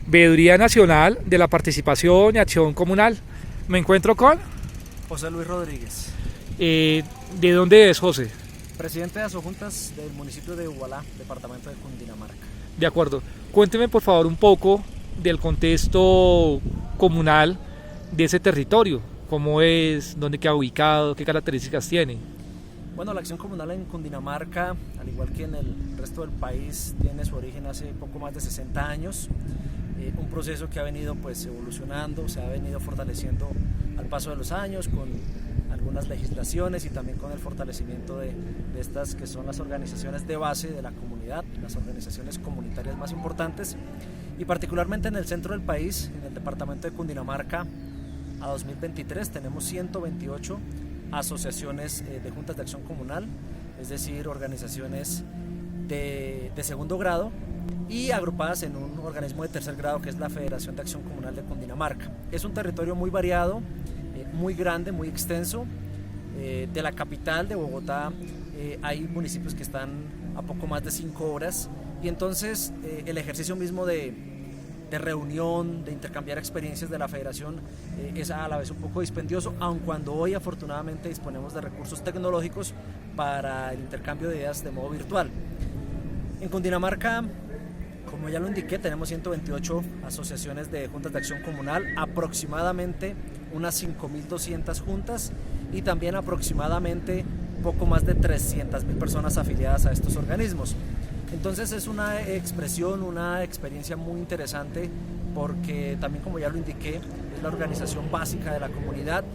Veeduría Nacional de la Participación y Acción Comunal. Me encuentro con... José Luis Rodríguez, ¿De dónde es, José? presidente de Asojuntas del municipio de Ubalá, departamento de Cundinamarca. De acuerdo. Cuénteme por favor un poco del contexto comunal de ese territorio. ¿Cómo es? ¿Dónde queda ubicado? ¿Qué características tiene? Bueno, la acción comunal en Cundinamarca, al igual que en el resto del país, tiene su origen hace poco más de 60 años. Un proceso que ha venido pues evolucionando, se ha venido fortaleciendo al paso de los años con algunas legislaciones y también con el fortalecimiento de estas que son las organizaciones de base de la comunidad, las organizaciones comunitarias más importantes, y particularmente en el centro del país, en el departamento de Cundinamarca, a 2023 tenemos 128 asociaciones de juntas de acción comunal, es decir, organizaciones de segundo grado y agrupadas en un organismo de tercer grado que es la Federación de Acción Comunal de Cundinamarca. Es un territorio muy variado, muy grande, muy extenso. De la capital de Bogotá hay municipios que están a poco más de 5 horas y entonces el ejercicio mismo de reunión, de intercambiar experiencias de la federación es a la vez un poco dispendioso, aun cuando hoy afortunadamente disponemos de recursos tecnológicos para el intercambio de ideas de modo virtual. En Cundinamarca, como ya lo indiqué, tenemos 128 asociaciones de juntas de acción comunal, aproximadamente unas 5.200 juntas y también aproximadamente poco más de 300.000 personas afiliadas a estos organismos. Entonces es una expresión, una experiencia muy interesante porque también, como ya lo indiqué, es la organización básica de la comunidad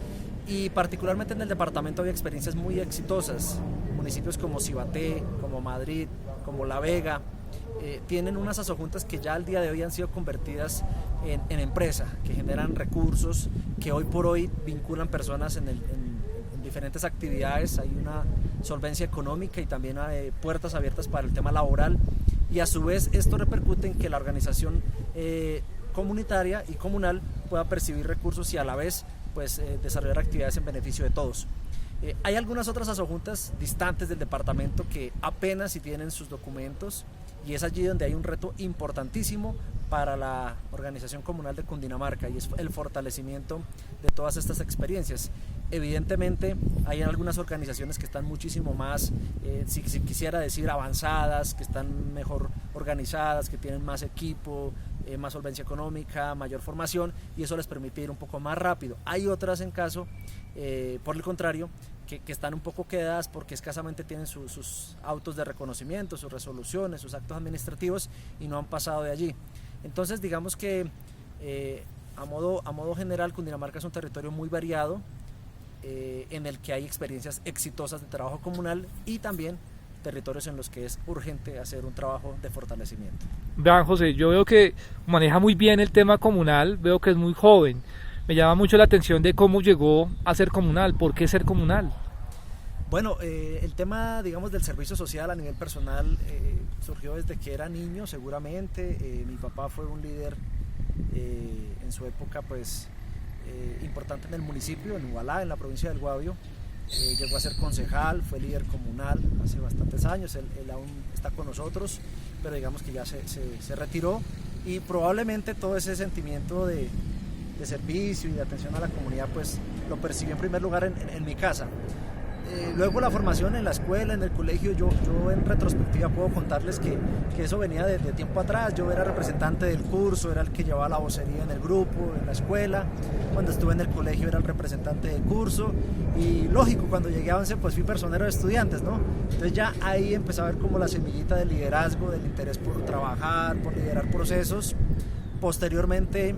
y particularmente en el departamento había experiencias muy exitosas. Municipios como Cibaté, como Madrid, como La Vega, tienen unas asojuntas que ya al día de hoy han sido convertidas en empresa, que generan recursos, que hoy por hoy vinculan personas en diferentes actividades, hay una solvencia económica y también hay puertas abiertas para el tema laboral y a su vez esto repercute en que la organización comunitaria y comunal pueda percibir recursos y a la vez pues, desarrollar actividades en beneficio de todos. Hay algunas otras asojuntas distantes del departamento que apenas si tienen sus documentos y es allí donde hay un reto importantísimo para la organización comunal de Cundinamarca y es el fortalecimiento de todas estas experiencias. Evidentemente hay algunas organizaciones que están muchísimo más, si quisiera decir, avanzadas, que están mejor organizadas, que tienen más equipo, más solvencia económica, mayor formación y eso les permite ir un poco más rápido. Hay otras en caso, por el contrario, que están un poco quedadas porque escasamente tienen sus autos de reconocimiento, sus resoluciones, sus actos administrativos y no han pasado de allí. Entonces digamos que a modo general Cundinamarca es un territorio muy variado en el que hay experiencias exitosas de trabajo comunal y también territorios en los que es urgente hacer un trabajo de fortalecimiento. Vean, José, yo veo que maneja muy bien el tema comunal, veo que es muy joven. Me llama mucho la atención de cómo llegó a ser comunal, ¿por qué ser comunal? Bueno, el tema, digamos, del servicio social a nivel personal surgió desde que era niño, seguramente. Mi papá fue un líder en su época, pues, importante en el municipio, en Ubalá, en la provincia del Guavio. Llegó a ser concejal, fue líder comunal hace bastantes años, él aún está con nosotros, pero digamos que ya se retiró y probablemente todo ese sentimiento de servicio y de atención a la comunidad pues lo percibí en primer lugar en mi casa. Luego la formación en la escuela, en el colegio, yo en retrospectiva puedo contarles que eso venía de tiempo atrás. Yo era representante del curso, era el que llevaba la vocería en el grupo, en la escuela. Cuando estuve en el colegio era el representante del curso y lógico, cuando llegué a 11 pues fui personero de estudiantes, ¿no? Entonces ya ahí empecé a ver como la semillita del liderazgo, del interés por trabajar, por liderar procesos. Posteriormente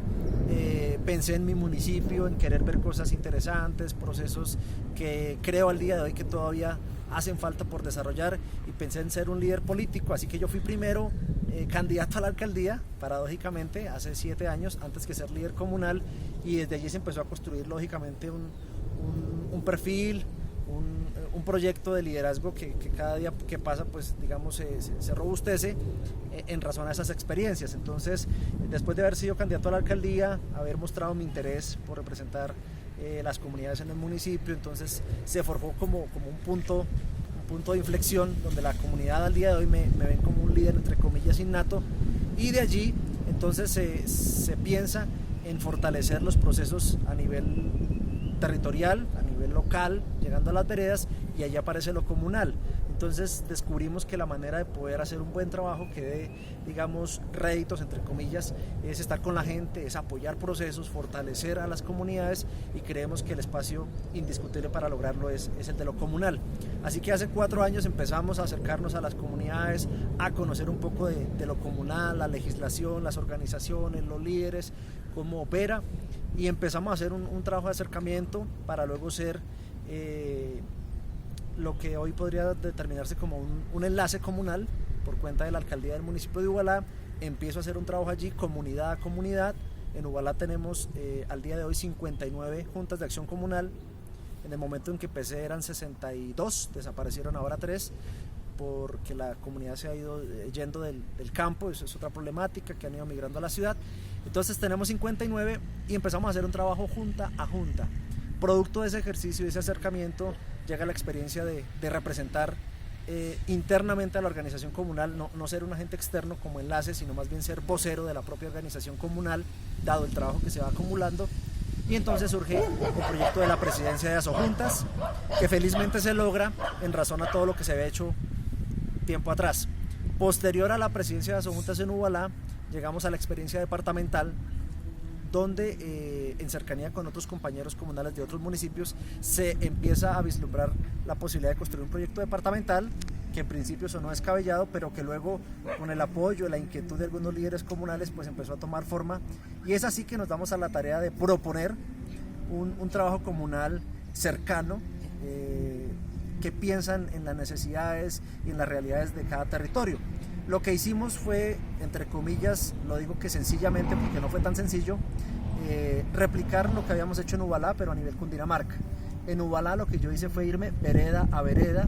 pensé en mi municipio, en querer ver cosas interesantes, procesos que creo al día de hoy que todavía hacen falta por desarrollar y pensé en ser un líder político, así que yo fui primero candidato a la alcaldía, paradójicamente, hace 7 años, antes que ser líder comunal y desde allí se empezó a construir lógicamente un perfil, un proyecto de liderazgo que cada día que pasa pues digamos se robustece en razón a esas experiencias. Entonces después de haber sido candidato a la alcaldía, haber mostrado mi interés por representar las comunidades en el municipio, entonces se forjó como un punto de inflexión donde la comunidad al día de hoy me ven como un líder entre comillas innato y de allí Entonces se piensa en fortalecer los procesos a nivel territorial, a nivel local, llegando a las veredas, y allí aparece lo comunal. Entonces descubrimos que la manera de poder hacer un buen trabajo que dé, digamos, réditos, entre comillas, es estar con la gente, es apoyar procesos, fortalecer a las comunidades, y creemos que el espacio indiscutible para lograrlo es el de lo comunal. Así que hace 4 años empezamos a acercarnos a las comunidades, a conocer un poco de lo comunal, la legislación, las organizaciones, los líderes, cómo opera, y empezamos a hacer un trabajo de acercamiento para luego ser lo que hoy podría determinarse como un enlace comunal por cuenta de la alcaldía del municipio de Ubalá. Empiezo a hacer un trabajo allí, comunidad a comunidad. En Ubalá tenemos al día de hoy 59 juntas de acción comunal. En el momento en que empecé eran 62, desaparecieron ahora 3, porque la comunidad se ha ido yendo del campo. Eso es otra problemática, que han ido migrando a la ciudad. Entonces tenemos 59 y empezamos a hacer un trabajo junta a junta. Producto de ese ejercicio y ese acercamiento llega la experiencia de representar internamente a la organización comunal, no ser un agente externo como enlace, sino más bien ser vocero de la propia organización comunal, dado el trabajo que se va acumulando. Y entonces surge el proyecto de la presidencia de Asojuntas, que felizmente se logra en razón a todo lo que se había hecho tiempo atrás. Posterior a la presidencia de Asojuntas en Ubalá, llegamos a la experiencia departamental, donde en cercanía con otros compañeros comunales de otros municipios se empieza a vislumbrar la posibilidad de construir un proyecto departamental, que en principio sonó descabellado, pero que luego, con el apoyo, la inquietud de algunos líderes comunales, pues empezó a tomar forma, y es así que nos damos a la tarea de proponer un trabajo comunal cercano, que piensan en las necesidades y en las realidades de cada territorio. Lo que hicimos fue, entre comillas, lo digo que sencillamente porque no fue tan sencillo, replicar lo que habíamos hecho en Ubalá, pero a nivel Cundinamarca. En Ubalá lo que yo hice fue irme vereda a vereda,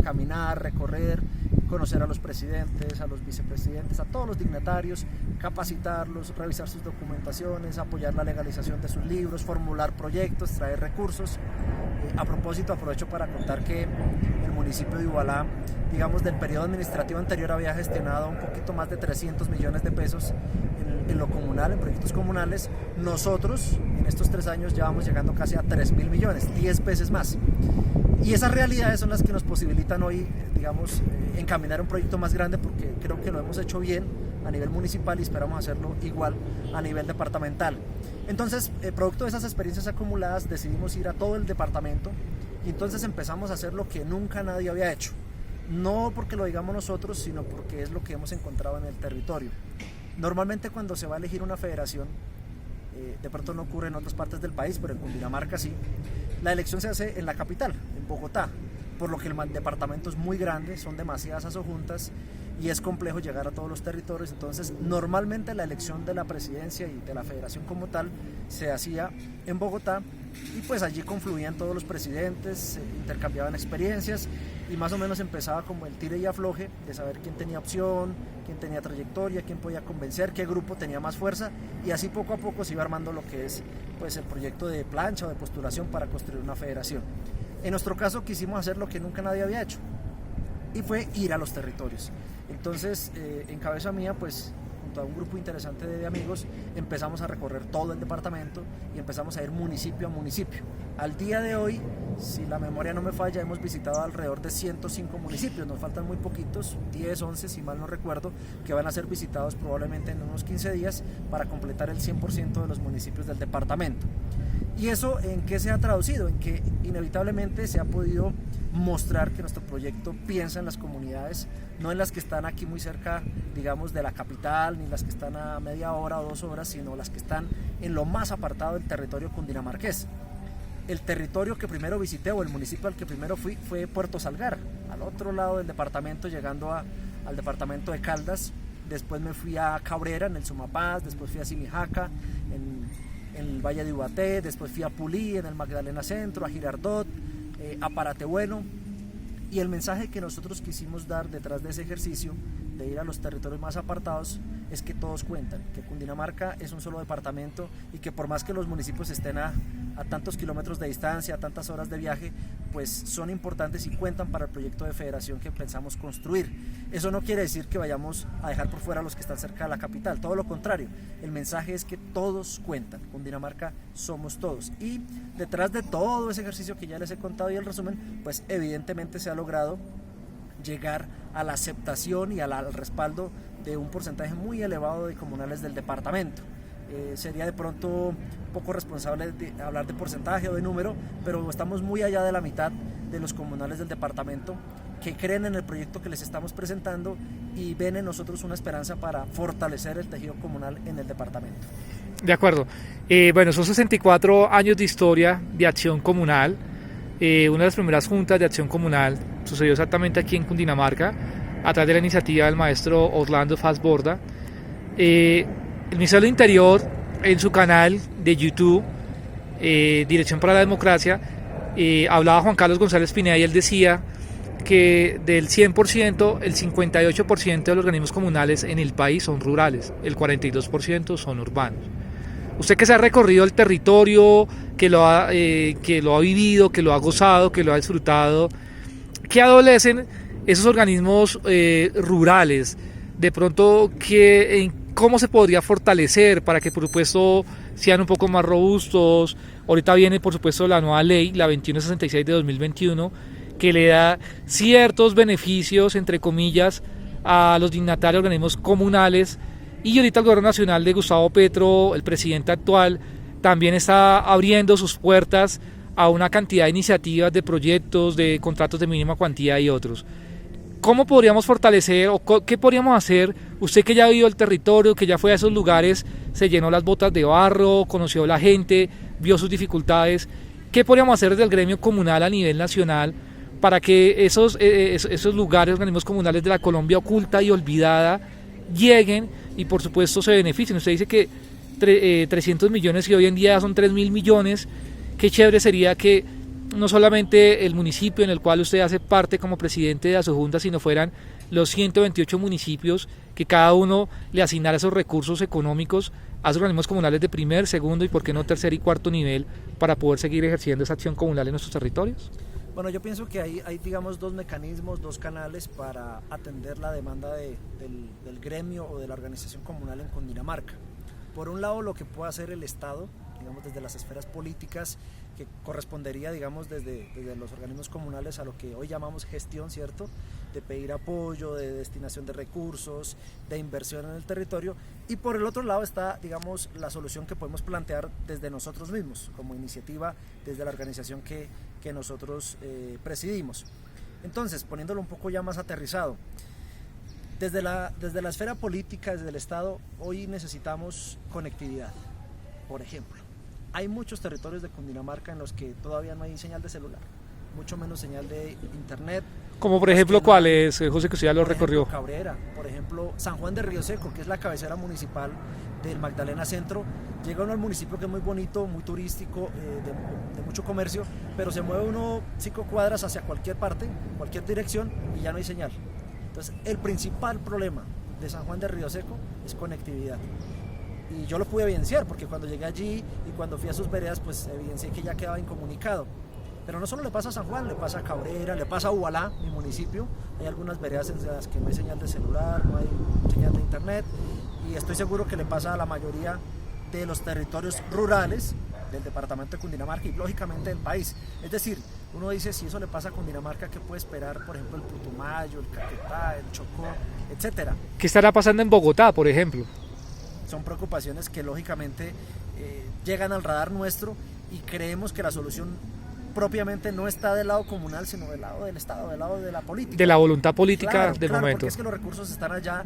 caminar, recorrer, conocer a los presidentes, a los vicepresidentes, a todos los dignatarios, capacitarlos, revisar sus documentaciones, apoyar la legalización de sus libros, formular proyectos, traer recursos. A propósito, aprovecho para contar que el municipio de Ubalá, digamos, del periodo administrativo anterior había gestionado un poquito más de 300 millones de pesos en lo comunal, en proyectos comunales. Nosotros en estos 3 años ya vamos llegando casi a 3.000 millones, 10 veces más. Y esas realidades son las que nos posibilitan hoy, digamos, encaminar un proyecto más grande, porque creo que lo hemos hecho bien a nivel municipal y esperamos hacerlo igual a nivel departamental. Entonces, producto de esas experiencias acumuladas, decidimos ir a todo el departamento, y entonces empezamos a hacer lo que nunca nadie había hecho. No porque lo digamos nosotros, sino porque es lo que hemos encontrado en el territorio. Normalmente cuando se va a elegir una federación, de pronto no ocurre en otras partes del país, pero en Cundinamarca sí, la elección se hace en la capital, en Bogotá, por lo que el departamento es muy grande, son demasiadas asojuntas y es complejo llegar a todos los territorios. Entonces normalmente la elección de la presidencia y de la federación como tal se hacía en Bogotá, y pues allí confluían todos los presidentes, intercambiaban experiencias, y más o menos empezaba como el tire y afloje de saber quién tenía opción, quién tenía trayectoria, quién podía convencer, qué grupo tenía más fuerza, y así poco a poco se iba armando lo que es, pues, el proyecto de plancha o de postulación para construir una federación. En nuestro caso quisimos hacer lo que nunca nadie había hecho, y fue ir a los territorios. Entonces, en cabeza mía, pues junto a un grupo interesante de amigos, empezamos a recorrer todo el departamento y empezamos a ir municipio a municipio. Al día de hoy, si la memoria no me falla, hemos visitado alrededor de 105 municipios, nos faltan muy poquitos, 10, 11 si mal no recuerdo, que van a ser visitados probablemente en unos 15 días para completar el 100% de los municipios del departamento. ¿Y eso en qué se ha traducido? En que inevitablemente se ha podido mostrar que nuestro proyecto piensa en las comunidades, no en las que están aquí muy cerca, digamos, de la capital, ni las que están a media hora o 2 horas, sino las que están en lo más apartado del territorio cundinamarqués. El territorio que primero visité, o el municipio al que primero fui, fue Puerto Salgar, al otro lado del departamento, llegando al departamento de Caldas. Después me fui a Cabrera, en el Sumapaz, después fui a Simijaca, en el Valle de Ubaté, después fui a Pulí, en el Magdalena Centro, a Girardot, a Paratebueno. Y el mensaje que nosotros quisimos dar detrás de ese ejercicio de ir a los territorios más apartados es que todos cuentan, que Cundinamarca es un solo departamento y que por más que los municipios estén a tantos kilómetros de distancia, a tantas horas de viaje, pues son importantes y cuentan para el proyecto de federación que pensamos construir. Eso no quiere decir que vayamos a dejar por fuera a los que están cerca de la capital, todo lo contrario, el mensaje es que todos cuentan, Cundinamarca somos todos, y detrás de todo ese ejercicio que ya les he contado y el resumen, pues evidentemente se ha logrado llegar a la aceptación y al respaldo de un porcentaje muy elevado de comunales del departamento. Sería de pronto poco responsable de hablar de porcentaje o de número, pero estamos muy allá de la mitad de los comunales del departamento que creen en el proyecto que les estamos presentando y ven en nosotros una esperanza para fortalecer el tejido comunal en el departamento. De acuerdo. Bueno, son 64 años de historia de acción comunal. Una de las primeras juntas de acción comunal sucedió exactamente aquí en Cundinamarca, a través de la iniciativa del maestro Orlando Fassborda. El Ministerio del Interior, en su canal de YouTube, Dirección para la Democracia, hablaba Juan Carlos González Pineda y él decía que del 100%, el 58% de los organismos comunales en el país son rurales, el 42% son urbanos. Usted que se ha recorrido el territorio, que lo ha vivido, que lo ha gozado, que lo ha disfrutado, ¿qué adolecen esos organismos rurales? De pronto, ¿cómo se podría fortalecer para que, por supuesto, sean un poco más robustos? Ahorita viene, por supuesto, la nueva ley, la 2166 de 2021, que le da ciertos beneficios, entre comillas, a los dignatarios de organismos comunales. Y ahorita el gobierno nacional de Gustavo Petro, el presidente actual, también está abriendo sus puertas a una cantidad de iniciativas, de proyectos, de contratos de mínima cuantía y otros. ¿Cómo podríamos fortalecer o qué podríamos hacer? Usted que ya vivió el territorio, que ya fue a esos lugares, se llenó las botas de barro, conoció a la gente, vio sus dificultades. ¿Qué podríamos hacer desde el gremio comunal a nivel nacional para que esos lugares, organismos comunales de la Colombia oculta y olvidada, lleguen y por supuesto se beneficien? Usted dice que 300 millones y hoy en día son 3.000 millones. Qué chévere sería que no solamente el municipio en el cual usted hace parte como presidente de Asojunta, sino fueran los 128 municipios que cada uno le asignara esos recursos económicos a los organismos comunales de primer, segundo y por qué no tercer y cuarto nivel para poder seguir ejerciendo esa acción comunal en nuestros territorios. Bueno, yo pienso que hay digamos, dos mecanismos, dos canales para atender la demanda del gremio o de la organización comunal en Cundinamarca. Por un lado, lo que puede hacer el Estado, digamos, desde las esferas políticas, que correspondería, digamos, desde los organismos comunales a lo que hoy llamamos gestión, ¿cierto? De pedir apoyo, de destinación de recursos, de inversión en el territorio. Y por el otro lado está, digamos, la solución que podemos plantear desde nosotros mismos, como iniciativa, desde la organización que nosotros presidimos. Entonces, poniéndolo un poco ya más aterrizado, desde la esfera política, desde el Estado, hoy necesitamos conectividad, por ejemplo. Hay muchos territorios de Cundinamarca en los que todavía no hay señal de celular, mucho menos señal de internet. Como por ejemplo, ¿cuál es, José, que usted ya lo recorrió? Cabrera, por ejemplo, San Juan de Río Seco, que es la cabecera municipal del Magdalena Centro. Llega uno al municipio que es muy bonito, muy turístico, de mucho comercio, pero se mueve uno 5 cuadras hacia cualquier parte, cualquier dirección y ya no hay señal. Entonces, el principal problema de San Juan de Río Seco es conectividad. Y yo lo pude evidenciar porque cuando llegué allí y cuando fui a sus veredas, pues evidencié que ya quedaba incomunicado. Pero no solo le pasa a San Juan, le pasa a Cabrera, le pasa a Ubalá, mi municipio. Hay algunas veredas en las que no hay señal de celular, no hay señal de internet, y estoy seguro que le pasa a la mayoría de los territorios rurales del departamento de Cundinamarca y lógicamente del país. Es decir, uno dice, si eso le pasa a Cundinamarca, ¿qué puede esperar, por ejemplo, el Putumayo, el Caquetá, el Chocó, etcétera? ¿Qué estará pasando en Bogotá, por ejemplo? Son preocupaciones que lógicamente llegan al radar nuestro y creemos que la solución propiamente no está del lado comunal, sino del lado del Estado, del lado de la política. De la voluntad política del momento. momento. Porque es que los recursos están allá.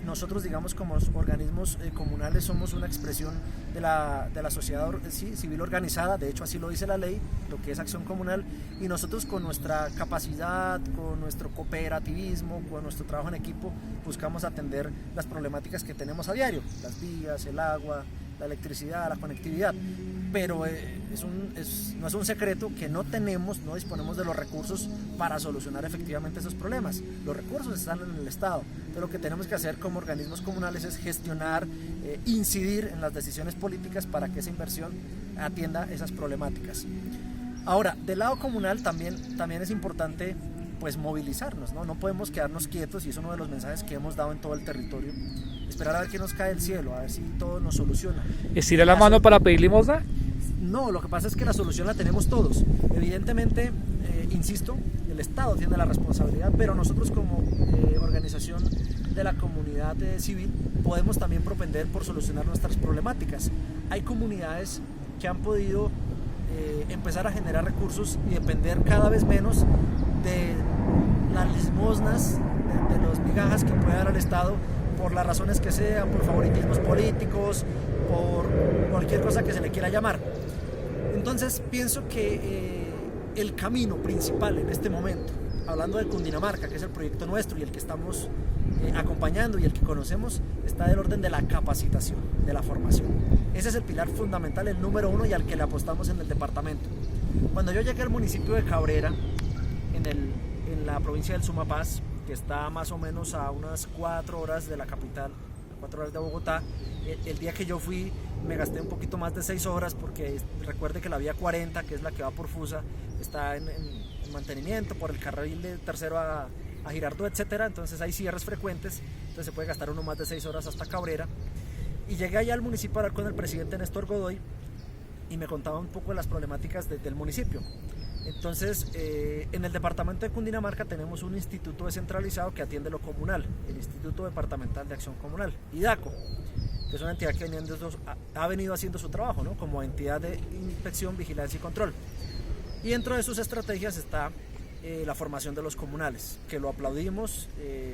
Nosotros, digamos, como organismos comunales somos una expresión de la sociedad civil organizada, de hecho así lo dice la ley, lo que es acción comunal, y nosotros con nuestra capacidad, con nuestro cooperativismo, con nuestro trabajo en equipo, buscamos atender las problemáticas que tenemos a diario, las vías, el agua, la electricidad, la conectividad, pero no es un secreto que no disponemos de los recursos para solucionar efectivamente esos problemas. Los recursos están en el Estado, pero lo que tenemos que hacer como organismos comunales es gestionar, incidir en las decisiones políticas para que esa inversión atienda esas problemáticas. Ahora, del lado comunal también es importante pues movilizarnos, ¿no? No podemos quedarnos quietos, y es uno de los mensajes que hemos dado en todo el territorio, esperar a ver qué nos cae del cielo, a ver si todo nos soluciona. ¿Estira la mano para pedir limosna? No, lo que pasa es que la solución la tenemos todos. Evidentemente, insisto, el Estado tiene la responsabilidad, pero nosotros como organización de la comunidad civil podemos también propender por solucionar nuestras problemáticas. Hay comunidades que han podido empezar a generar recursos y depender cada vez menos de las limosnas, de las migajas que puede dar el Estado, por las razones que sean, por favoritismos políticos, por cualquier cosa que se le quiera llamar. Entonces pienso que el camino principal en este momento, hablando de Cundinamarca, que es el proyecto nuestro y el que estamos acompañando y el que conocemos, está del orden de la capacitación, de la formación. Ese es el pilar fundamental, el número uno, y al que le apostamos en el departamento. Cuando yo llegué al municipio de Cabrera, en la provincia del Sumapaz, que está más o menos a unas 4 horas de la capital, 4 horas de Bogotá, el día que yo fui me gasté un poquito más de 6 horas, porque recuerde que la vía 40, que es la que va por Fusa, está en mantenimiento por el carril de tercero a Girardot, etcétera. Entonces hay cierres frecuentes, entonces se puede gastar uno más de 6 horas hasta Cabrera. Y llegué allá al municipio a hablar con el presidente Néstor Godoy y me contaba un poco de las problemáticas del municipio. Entonces, en el departamento de Cundinamarca tenemos un instituto descentralizado que atiende lo comunal, el Instituto Departamental de Acción Comunal, IDACO, que es una entidad que ha venido haciendo su trabajo, ¿no?, como entidad de inspección, vigilancia y control. Y dentro de sus estrategias está la formación de los comunales, que lo aplaudimos,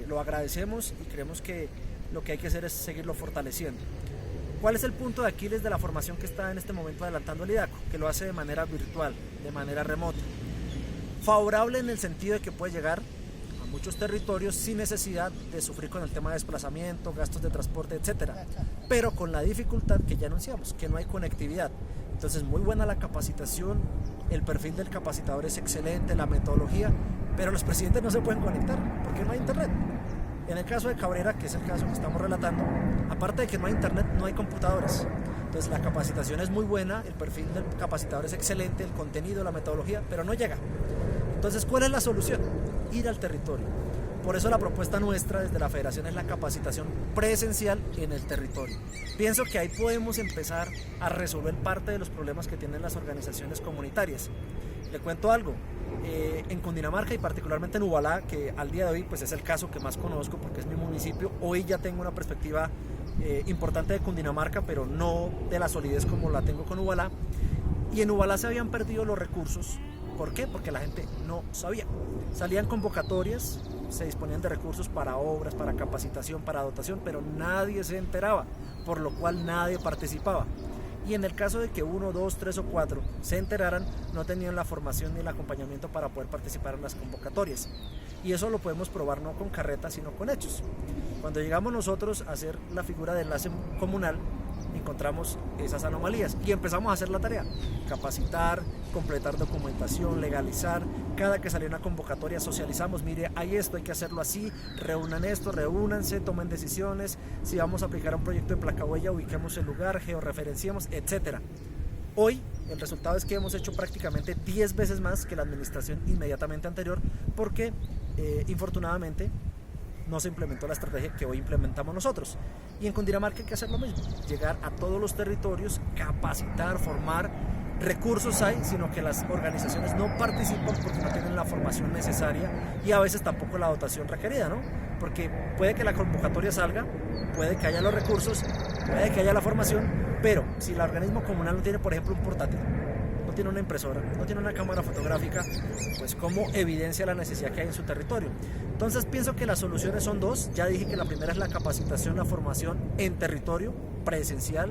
lo agradecemos y creemos que lo que hay que hacer es seguirlo fortaleciendo. ¿Cuál es el punto de Aquiles de la formación que está en este momento adelantando el IDACO? Que lo hace de manera virtual, de manera remota. Favorable en el sentido de que puede llegar a muchos territorios sin necesidad de sufrir con el tema de desplazamiento, gastos de transporte, etcétera. Pero con la dificultad que ya anunciamos, que no hay conectividad. Entonces, muy buena la capacitación, el perfil del capacitador es excelente, la metodología, pero los presidentes no se pueden conectar porque no hay internet. En el caso de Cabrera, que es el caso que estamos relatando, aparte de que no hay internet, no hay computadores. Entonces la capacitación es muy buena, el perfil del capacitador es excelente, el contenido, la metodología, pero no llega. Entonces, ¿cuál es la solución? Ir al territorio. Por eso la propuesta nuestra desde la Federación es la capacitación presencial en el territorio. Pienso que ahí podemos empezar a resolver parte de los problemas que tienen las organizaciones comunitarias. Le cuento algo. En Cundinamarca y particularmente en Ubalá, que al día de hoy pues es el caso que más conozco porque es mi municipio, hoy ya tengo una perspectiva importante de Cundinamarca, pero no de la solidez como la tengo con Ubalá. Y en Ubalá se habían perdido los recursos. ¿Por qué? Porque la gente no sabía. Salían convocatorias, se disponían de recursos para obras, para capacitación, para dotación, pero nadie se enteraba, por lo cual nadie participaba. Y en el caso de que 1, 2, 3 o 4 se enteraran, no tenían la formación ni el acompañamiento para poder participar en las convocatorias. Y eso lo podemos probar no con carretas, sino con hechos. Cuando llegamos nosotros a hacer la figura de enlace comunal, encontramos esas anomalías y empezamos a hacer la tarea: capacitar, completar documentación, legalizar. Cada que salía una convocatoria socializamos: mire, hay esto, hay que hacerlo así, reúnan esto, reúnanse, tomen decisiones, si vamos a aplicar un proyecto de placa huella, ubiquemos el lugar, georreferenciemos, etc. Hoy el resultado es que hemos hecho prácticamente 10 veces más que la administración inmediatamente anterior, porque infortunadamente no se implementó la estrategia que hoy implementamos nosotros. Y en Cundinamarca hay que hacer lo mismo: llegar a todos los territorios, capacitar, formar. Recursos hay, sino que las organizaciones no participan porque no tienen la formación necesaria y a veces tampoco la dotación requerida, ¿no? Porque puede que la convocatoria salga, puede que haya los recursos, puede que haya la formación, pero si el organismo comunal no tiene, por ejemplo, un portátil, no tiene una impresora, no tiene una cámara fotográfica, pues ¿cómo evidencia la necesidad que hay en su territorio? Entonces pienso que las soluciones son dos. Ya dije que la primera es la capacitación, la formación en territorio, presencial,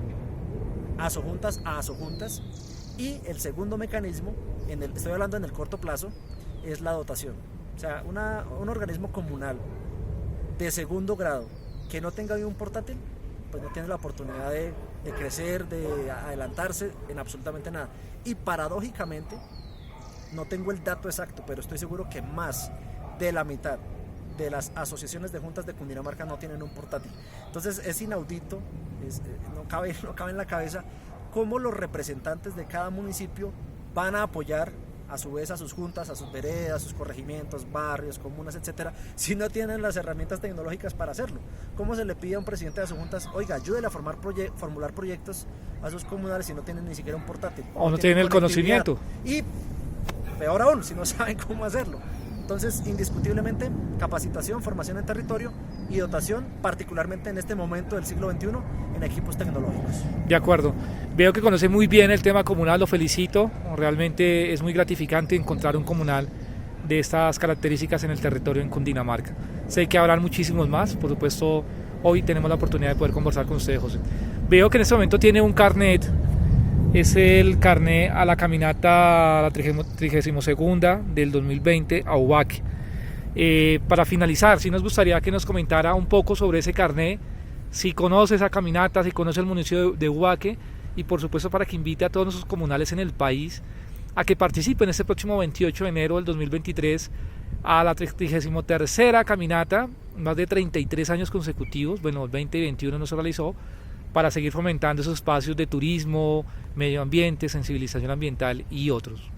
asojuntas a asojuntas. Y el segundo mecanismo, estoy hablando en el corto plazo, es la dotación. O sea, un organismo comunal de segundo grado que no tenga un portátil pues no tiene la oportunidad de crecer, de adelantarse en absolutamente nada. Y paradójicamente, no tengo el dato exacto, pero estoy seguro que más de la mitad de las asociaciones de juntas de Cundinamarca no tienen un portátil. Entonces es inaudito, no cabe en la cabeza cómo los representantes de cada municipio van a apoyar a su vez a sus juntas, a sus veredas, a sus corregimientos, barrios, comunas, etcétera, si no tienen las herramientas tecnológicas para hacerlo. ¿Cómo se le pide a un presidente de sus juntas, oiga, ayúdele a formular proyectos a sus comunales si no tienen ni siquiera un portátil? O no tienen el conocimiento. Y peor aún, si no saben cómo hacerlo. Entonces, indiscutiblemente, capacitación, formación en territorio y dotación, particularmente en este momento del siglo XXI, en equipos tecnológicos. De acuerdo. Veo que conoce muy bien el tema comunal, lo felicito. Realmente es muy gratificante encontrar un comunal de estas características en el territorio en Cundinamarca. Sé que habrán muchísimos más, por supuesto, hoy tenemos la oportunidad de poder conversar con usted, José. Veo que en este momento tiene un carnet. Es el carnet a la caminata a la 32ª del 2020 a Ubaque. Para finalizar, sí nos gustaría que nos comentara un poco sobre ese carnet, si conoce esa caminata, si conoce el municipio de Ubaque, y por supuesto para que invite a todos nuestros comunales en el país a que participen este próximo 28 de enero del 2023 a la 33ª caminata, más de 33 años consecutivos, bueno, el 2021 no se realizó, para seguir fomentando esos espacios de turismo, medio ambiente, sensibilización ambiental y otros.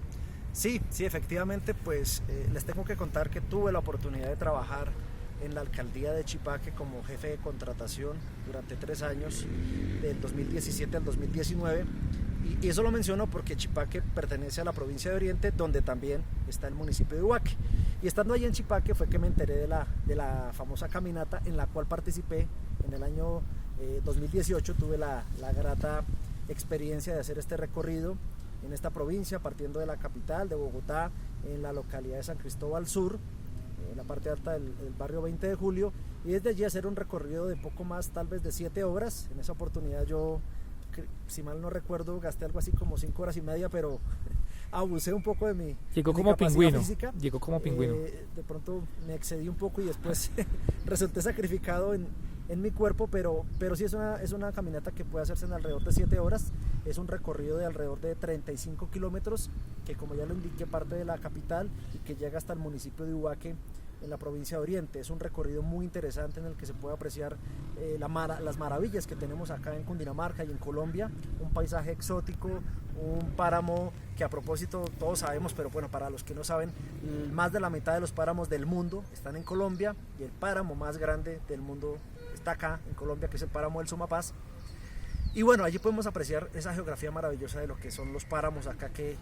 Sí, efectivamente, pues les tengo que contar que tuve la oportunidad de trabajar en la alcaldía de Chipaque como jefe de contratación durante 3 años, del 2017 al 2019, y eso lo menciono porque Chipaque pertenece a la provincia de Oriente, donde también está el municipio de Ubaque. Y estando allí en Chipaque fue que me enteré de la famosa caminata en la cual participé en el año 2018. Tuve la grata experiencia de hacer este recorrido en esta provincia, partiendo de la capital, de Bogotá, en la localidad de San Cristóbal Sur, en la parte alta del barrio 20 de Julio, y desde allí hacer un recorrido de poco más, tal vez de 7 horas. En esa oportunidad yo, si mal no recuerdo, gasté algo así como 5 horas y media, pero abusé un poco de mi pingüino física. Llegó como pingüino. De pronto me excedí un poco y después resulté sacrificado en mi cuerpo, pero sí es una caminata que puede hacerse en alrededor de 7 horas. Es un recorrido de alrededor de 35 kilómetros que, como ya lo indiqué, parte de la capital y que llega hasta el municipio de Ubaque en la provincia de Oriente. Es un recorrido muy interesante en el que se puede apreciar las maravillas que tenemos acá en Cundinamarca y en Colombia, un paisaje exótico, un páramo que, a propósito, todos sabemos, pero bueno, para los que no saben, más de la mitad de los páramos del mundo están en Colombia, y el páramo más grande del mundo está acá en Colombia, que es el páramo del Sumapaz. Y bueno, allí podemos apreciar esa geografía maravillosa de lo que son los páramos acá que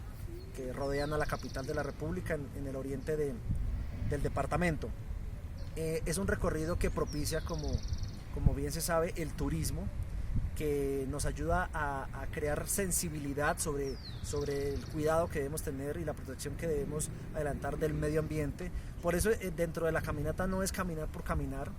rodean a la capital de la República en el oriente del departamento. Es un recorrido que propicia, como bien se sabe, el turismo, que nos ayuda a crear sensibilidad sobre el cuidado que debemos tener y la protección que debemos adelantar del medio ambiente. Por eso dentro de la caminata no es caminar por caminar.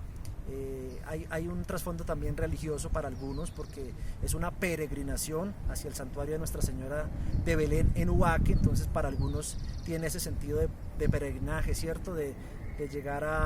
Hay un trasfondo también religioso para algunos, porque es una peregrinación hacia el santuario de Nuestra Señora de Belén en Ubaque. Entonces para algunos tiene ese sentido de peregrinaje, ¿cierto? De llegar a